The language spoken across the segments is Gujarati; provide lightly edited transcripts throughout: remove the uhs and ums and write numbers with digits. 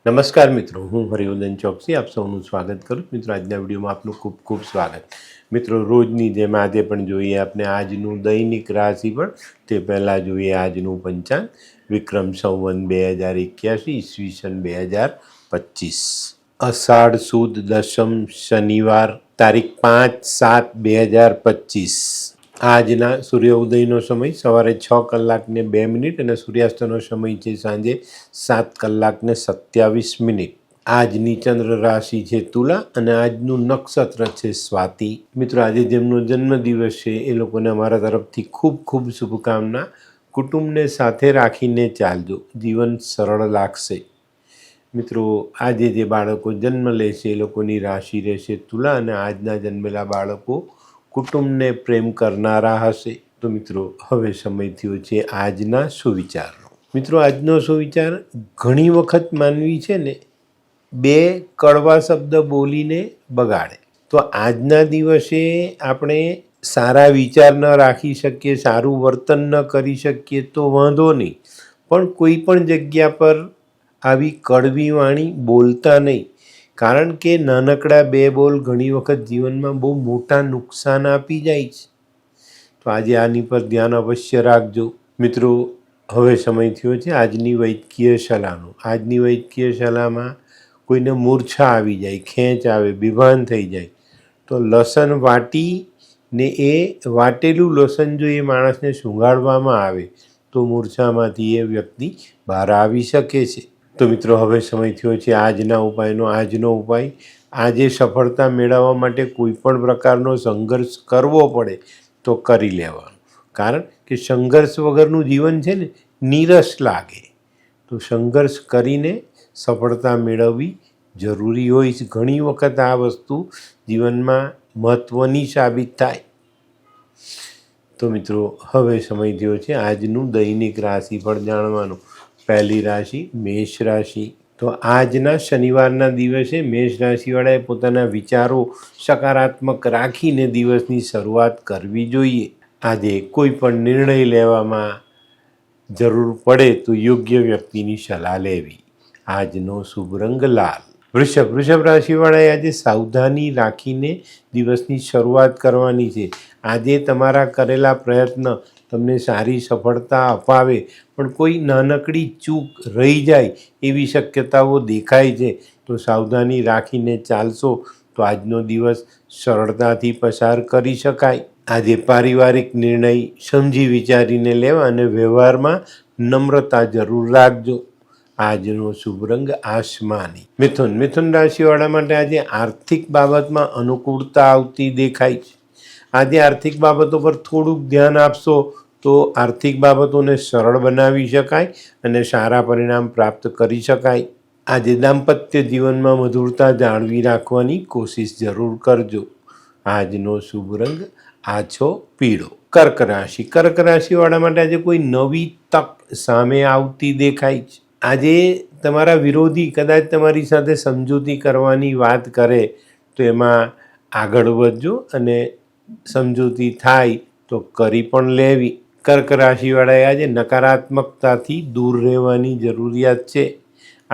નમસ્કાર મિત્રો, હું હરિવર્ધન ચોકસી આપ સૌનું સ્વાગત કરું. મિત્રો, આજના વિડીયોમાં આપનું ખૂબ ખૂબ સ્વાગત. મિત્રો, રોજની જેમ આજે પણ જોઈએ આપણે આજનું દૈનિક રાશિ પણ. તે પહેલાં જોઈએ આજનું પંચાંગ. વિક્રમ સંવત 2081 ઈસવીસન 2025, અષાઢ સુદ દશમ શનિવાર, તારીખ 5/7/2025. આજના સૂર્ય ઉદયનો સમય સવારે 6:02 અને સૂર્યાસ્તનો સમય છે સાંજે 7:27. આજની ચંદ્ર રાશિ છે તુલા અને આજનું નક્ષત્ર છે સ્વાતિ. મિત્રો, આજે જેમનો જન્મદિવસ છે એ લોકોને અમારા તરફથી ખૂબ ખૂબ શુભકામના. કુટુંબને સાથે રાખીને ચાલજો, જીવન સરળ લાગશે. મિત્રો, આજે જે બાળકો જન્મ લેશે એ લોકોની રાશિ રહેશે તુલા અને આજના જન્મેલા બાળકો કુટુંબને પ્રેમ કરનારા હશે. તો મિત્રો, હવે સમય થયો છે આજના સુવિચારનો. મિત્રો, આજનો સુવિચાર, ઘણી વખત માનવી છે ને બે કડવા શબ્દ બોલીને બગાડે. તો આજના દિવસે આપણે સારા વિચાર ન રાખી શકીએ, સારું વર્તન ન કરી શકીએ તો વાંધો નહીં, પણ કોઈ પણ જગ્યા પર આવી કડવી વાણી બોલતા નહીં. કારણ કે નાનકડા બે બોલ ઘણી વખત જીવનમાં બહુ મોટા નુકસાન આપી જાય છે. તો આજે આની પર ધ્યાન અવશ્ય રાખજો. મિત્રો, હવે સમય થયો છે આજની વૈદ્યકીય સલાહનો. આજની વૈદ્યકીય સલાહમાં કોઈને મૂર્છા આવી જાય, ખેંચ આવે, બેભાન થઈ જાય તો લસણ વાટીને એ વાટેલું લસણ જો એ માણસને સૂંઘાડવામાં આવે તો મૂર્છામાંથી એ વ્યક્તિ બહાર આવી શકે છે. તો મિત્રો, હવે સમય થયો છે આજના ઉપાયનો. આજનો ઉપાય, આજે સફળતા મેળવવા માટે કોઈ પણ પ્રકારનો સંઘર્ષ કરવો પડે તો કરી લેવાનો. કારણ કે સંઘર્ષ વગરનું જીવન છે ને નીરસ લાગે. તો સંઘર્ષ કરીને સફળતા મેળવવી જરૂરી હોય છે. ઘણી વખત આ વસ્તુ જીવનમાં મહત્ત્વની સાબિત થાય. તો મિત્રો, હવે સમય થયો છે આજનું દૈનિક રાશિફળ જાણવાનો. પહેલી રાશિ મેષ રાશિ. તો આજના શનિવારના દિવસે મેષ રાશિવાળાએ પોતાના વિચારો સકારાત્મક રાખીને દિવસની શરૂઆત કરવી જોઈએ. આજે કોઈ પણ નિર્ણય લેવામાં જરૂર પડે તો યોગ્ય વ્યક્તિની સલાહ લેવી. આજનો શુભ રંગ લાલ. વૃષભ રાશિવાળાએ આજે સાવધાની રાખીને દિવસની શરૂઆત કરવાની છે. આજે તમારા કરેલા પ્રયત્ન તમને સારી સફળતા અપાવે, પણ કોઈ નાનકડી ચૂક રહી જાય એવી શક્યતાઓ દેખાય છે. તો સાવધાની રાખીને ચાલશો તો આજનો દિવસ સરળતાથી પસાર કરી શકાય. આજે પારિવારિક નિર્ણય સમજી વિચારીને લેવા અને વ્યવહારમાં નમ્રતા જરૂર રાખજો. આજનો શુભ રંગ આસમાની. મિથુન રાશિવાળા માટે આજે આર્થિક બાબતમાં અનુકૂળતા આવતી દેખાય છે. આજે આર્થિક બાબતો પર થોડુંક ધ્યાન આપશો તો આર્થિક બાબતોને સરળ બનાવી શકાય અને સારા પરિણામ પ્રાપ્ત કરી શકાય. આજે દાંપત્ય જીવનમાં મધુરતા જાળવી રાખવાની કોશિશ જરૂર કરજો. આજનો શુભ રંગ આછો પીળો. કર્ક રાશિવાળા માટે આજે કોઈ નવી તક સામે આવતી દેખાય છે. આજે તમારા વિરોધી કદાચ તમારી સાથે સમજૂતી કરવાની વાત કરે તો એમાં આગળ વધજો અને સમજૂતી થાય તો કરી પણ લેવી. કર્ક રાશિવાળાએ આજે નકારાત્મકતાથી દૂર રહેવાની જરૂરિયાત છે.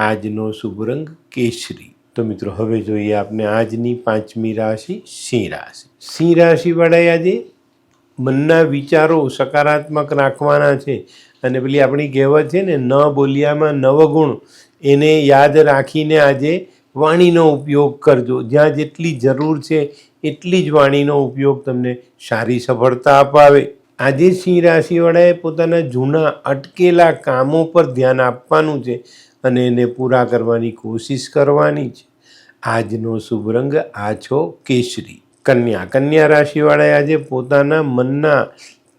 આજનો શુભ રંગ કેસરી. તો મિત્રો, હવે જોઈએ આપણે આજની પાંચમી રાશિ સિંહ રાશિ. સિંહ રાશિવાળાએ આજે મનના વિચારો સકારાત્મક રાખવાના છે. અને પેલી આપણી કહેવત છે ને, ન બોલ્યામાં નવગુણ, એને યાદ રાખીને આજે વાણીનો ઉપયોગ કરજો. જ્યાં જેટલી જરૂર છે એટલી જ વાણીનો ઉપયોગ તમને સારી સફળતા અપાવે. આજે સિંહ રાશિવાળાએ પોતાના જૂના અટકેલા કામો પર ધ્યાન આપવાનું છે અને એને પૂરા કરવાની કોશિશ કરવાની છે. આજનો શુભ રંગ આછો કેસરી. કન્યા રાશિવાળાએ આજે પોતાના મનના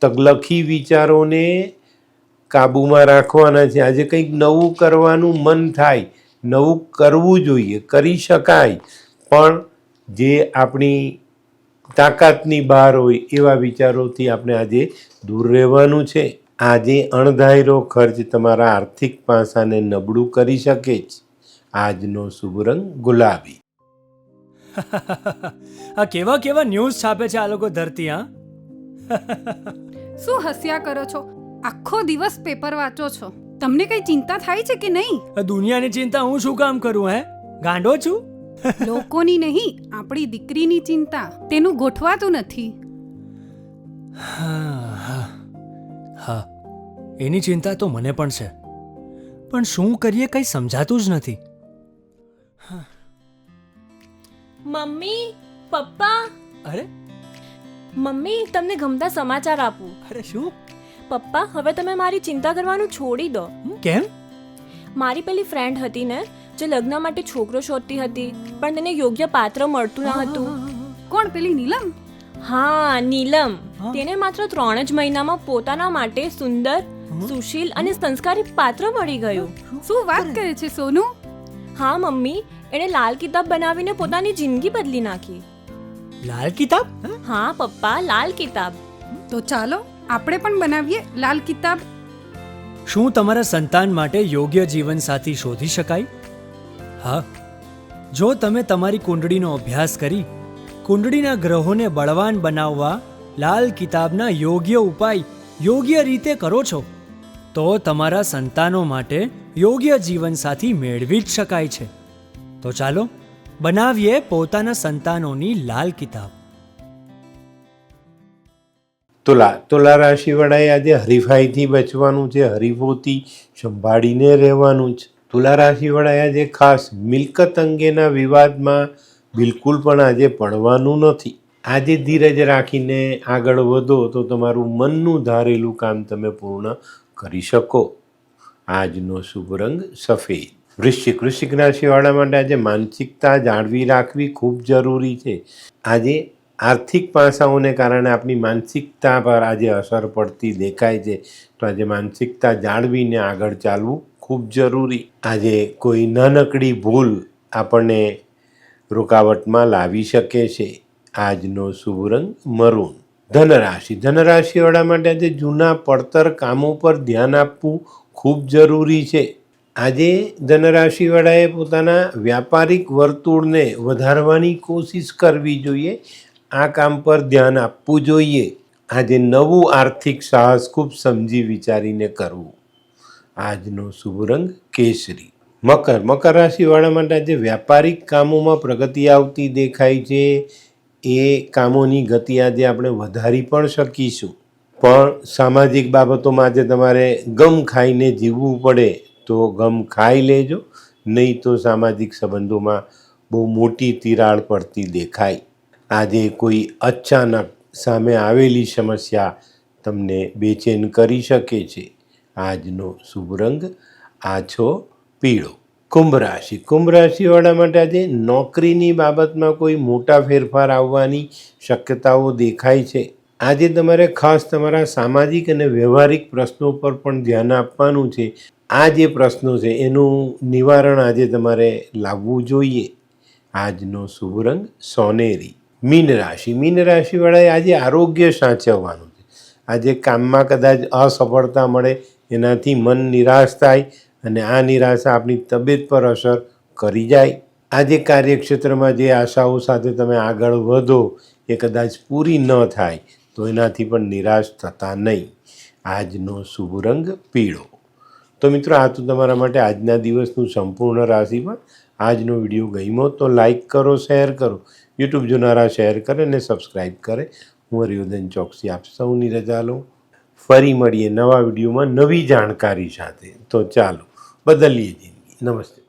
તગલખી વિચારોને કાબૂમાં રાખવાના છે. આજે કંઈક નવું કરવાનું મન થાય, નવું કરવું જોઈએ, કરી શકાય, પણ જે આપણી તાકાતની બહાર હોય એવા વિચારોથી આપણે આજે દૂર રહેવાનું છે. આજે અણધાર્યો ખર્ચ તમારા આર્થિક પાસાને નબળું કરી શકે છે. આજનો શુભ રંગ ગુલાબી. આ કેવા કેવા ન્યૂઝ છાપે છે આ લોકો ધરતી. હા, શું હસ્યા કરો છો? આખો દિવસ પેપર વાંચો છો? તમને કઈ ચિંતા થાય છે કે નહીં? આ દુનિયાની ચિંતા હું શું કામ કરું હે? ગાંડો છું? લોકોની નહીં, આપણી દીકરીની ચિંતા. તેનું ગોઠવાતું નથી. હા, એની ચિંતા તો મને પણ છે, પણ શું કરીએ કંઈ સમજાતું જ નથી. મમ્મી, પપ્પા. અરે મમ્મી, તમને ગમતા સમાચાર આપું. અરે શું? પપ્પા, હવે તમે મારી ચિંતા કરવાનું છોડી દો. કેમ? મારી પેલી ફ્રેન્ડ હતી ને, જે લગ્ન માટે છોકરો શોધતી હતી, પણ તેને યોગ્ય પાત્ર મળતું ન હતું. કોણ, પેલી નીલમ? હા, નીલમ. હા? તેને માત્ર 3 જ મહિનામાં પોતાના માટે સુંદર, સુશીલ અને સંસ્કારી પાત્ર મળી ગયું. શું વાત કરે છે સોનુ? હા મમ્મી, એણે લાલ કિતાબ બનાવીને પોતાની જિંદગી બદલી નાખી. લાલ કિતાબ? હા પપ્પા, લાલ કિતાબ. તો ચાલો આપણે પણ બનાવીએ લાલ કિતાબ. શું તમારા સંતાન માટે યોગ્ય જીવનસાથી શોધી શકાય? હા, જો તમે તમારી કુંડળીનો અભ્યાસ કરી કુંડળીના ગ્રહોને બળવાન બનાવવા લાલ કિતાબના યોગ્ય ઉપાય યોગ્ય રીતે કરો છો, તો તમારા સંતાનો માટે યોગ્ય જીવનસાથી મેળવી જ શકાય છે. તો ચાલો બનાવીએ પોતાના સંતાનોની લાલ કિતાબ. તુલા રાશિવાળાએ આજે હરીફાઈથી બચવાનું છે, હરીફોથી સંભાળીને રહેવાનું છે. તુલા રાશિવાળાએ આજે ખાસ મિલકત અંગેના વિવાદમાં બિલકુલ પણ આજે પડવાનું નથી. આજે ધીરજ રાખીને આગળ વધો તો તમારું મનનું ધારેલું કામ તમે પૂર્ણ કરી શકો. આજનો શુભ રંગ સફેદ. વૃશ્ચિક રાશિવાળા માટે આજે માનસિકતા જાળવી રાખવી ખૂબ જરૂરી છે. આજે આર્થિક પાસાઓને કારણે આપણી માનસિકતા પર આજે અસર પડતી દેખાય છે, તો આજે માનસિકતા જાળવીને આગળ ચાલવું ખૂબ જરૂરી. આજે કોઈ નાનકડી ભૂલ આપણને રૂકાવટમાં લાવી શકે છે. આજનો શુભ રંગ મરૂન. ધનરાશિવાળા માટે આજે જૂના પડતર કામો પર ધ્યાન આપવું ખૂબ જરૂરી છે. આજે ધનરાશિવાળાએ પોતાના વ્યાપારિક વર્તુળને વધારવાની કોશિશ કરવી જોઈએ. આ કામ પર ધ્યાન આપવું જોઈએ. આજે નવું આર્થિક સાહસ ખૂબ સમજી વિચારીને કરવું. આજનો શુભ રંગ કેસરી. મકર રાશિવાળા માટે આજે વ્યાપારિક કામોમાં પ્રગતિ આવતી દેખાય છે. એ કામોની ગતિ આજે આપણે વધારી પણ શકીશું. પણ સામાજિક બાબતોમાં આજે તમારે ગમ ખાઈને જીવવું પડે તો ગમ ખાઈ લેજો, નહીં તો સામાજિક સંબંધોમાં બહુ મોટી તિરાડ પડતી દેખાય. આજે કોઈ અચાનક સામે આવેલી સમસ્યા તમને બેચેન કરી શકે છે. આજનો શુભ રંગ આછો પીળો. કુંભ રાશિવાળા માટે આજે નોકરીની બાબતમાં કોઈ મોટા ફેરફાર આવવાની શક્યતાઓ દેખાય છે. આજે તમારે ખાસ તમારા સામાજિક અને વ્યવહારિક પ્રશ્નો પર પણ ધ્યાન આપવાનું છે. આ જે પ્રશ્નો છે એનું નિવારણ આજે તમારે લાવવું જોઈએ. આજનો શુભ રંગ સોનેરી. મીન રાશિવાળાએ આજે આરોગ્ય સાચવવાનું છે. આજે કામમાં કદાચ અસફળતા મળે, એનાથી મન નિરાશ થાય અને આ નિરાશા આપણી તબિયત પર અસર કરી જાય. આજે કાર્યક્ષેત્રમાં જે આશાઓ સાથે તમે આગળ વધો એ કદાચ પૂરી ન થાય તો એનાથી પણ નિરાશ થતા નહીં. આજનો શુભ રંગ પીળો. તો મિત્રો, આ તો તમારા માટે આજના દિવસનું સંપૂર્ણ રાશિફળ. આજનો વિડીયો ગમ્યો તો લાઈક કરો, શેર કરો. યુટ્યુબ જોનારા શેર કરે અને સબસ્ક્રાઈબ કરે. હું હરિવર્ધન ચોકસી આપ સૌની રજા લઉં. ફરી મળીએ નવા વિડીયોમાં નવી જાણકારી સાથે. તો ચાલો બદલીએ જિંદગી. નમસ્તે.